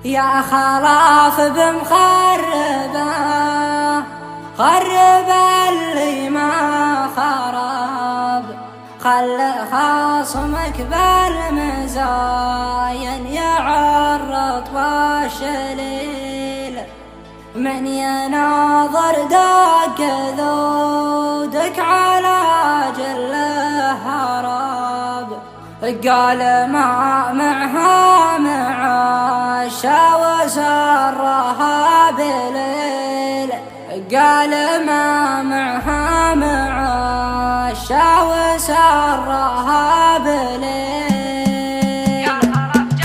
يا خلاف بمخربه خرب اللي ما خرب، خل خاصمك بالمزاين يعرض والشليل، من يناظر دق ذودك على جله هرب. قال ما معها معاشا وسرها بليل، قال ما معها معاشا وسرها بليل.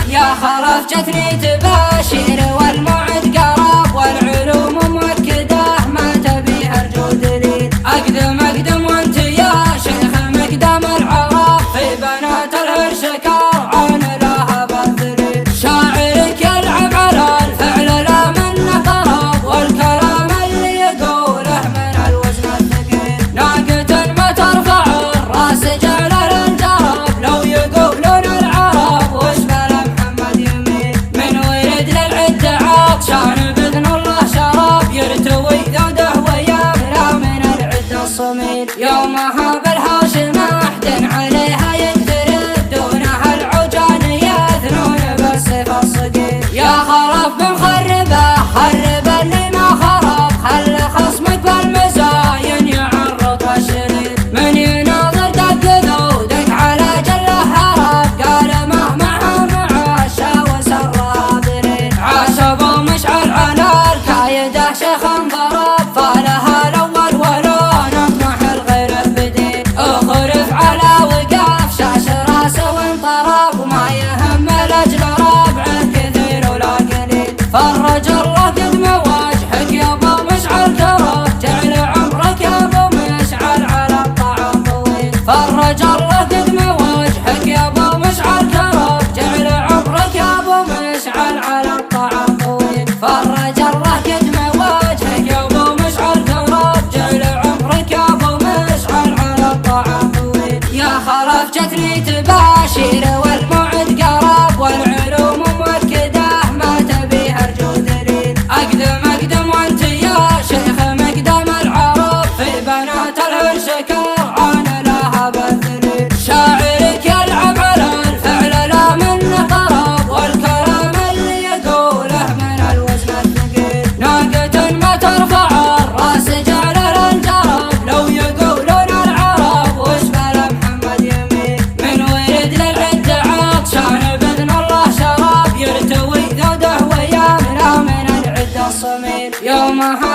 يا خرف جتني تباشير والموعد قرب، والعلوم مؤكده ما تبيها ارجو دليل. اقدم وانت يا شيخ مقدام العرب، في بنات العرش كرعون لها بالذليل. شاعرك يلعب على الفعل لا منه طرب، والكلام اللي يقوله من الوزن الثقيل. ناقة ما ترفع الراس جعل الجرب، لو يقولون العرب واسمه لمحمد يمين. من ورد للعد عطشان باذن الله شراب، يرتوي ذوده ويملا من العد الصميل. يومها بالهاشم احد عليها ينترد، دونها العجان يثنون بالسيف الصقيل. يا خرف بمخربه خرب اللي ما خرب، خل خصمك بالمزاين يعرض والشريف. من يناظر دق ذودك على جله هرب، قال ما معها معاشا وسرها بليل. عاش ابو مشعل على الكايده شيخ ضرب، فالها الاول ولو نطمح الغير بديل. اخرف على وقاف شاش راسه وانطرب، وما يهم لاجل ربعه كثير ولا قليل. فرج الله قدم وجهك يا ابو مشعل كرب، جعل عمرك يا ابو مشعل على الطعام طويل. فرج الله قدم وجهك يا ابو مشعل كرب، جعل عمرك يا ابو مشعل على الطعام طويل. فرج الله قدم وجهك يا ابو مشعل كرب، جعل عمرك يا ابو مشعل على الطعام طويل. يا خرف جتني تباشير والموعد قرب، والعلوم مؤكده ما تبيها ارجو دليل. اقدم وانت يا شيخ مقدام العرب، في بنات العرش كرعون لها بالذليل. شاعرك يلعب على الفعل لا منه طرب، والكلام اللي يقوله من الوزن الثقيل. ناقة ما ترفع الراس جعل الجرب، لو يقولون العرب واسمه لمحمد يمين. من ورد للعد عطشان باذن الله شراب، يرتوي ذوده ويملا من العد الصميل. يومها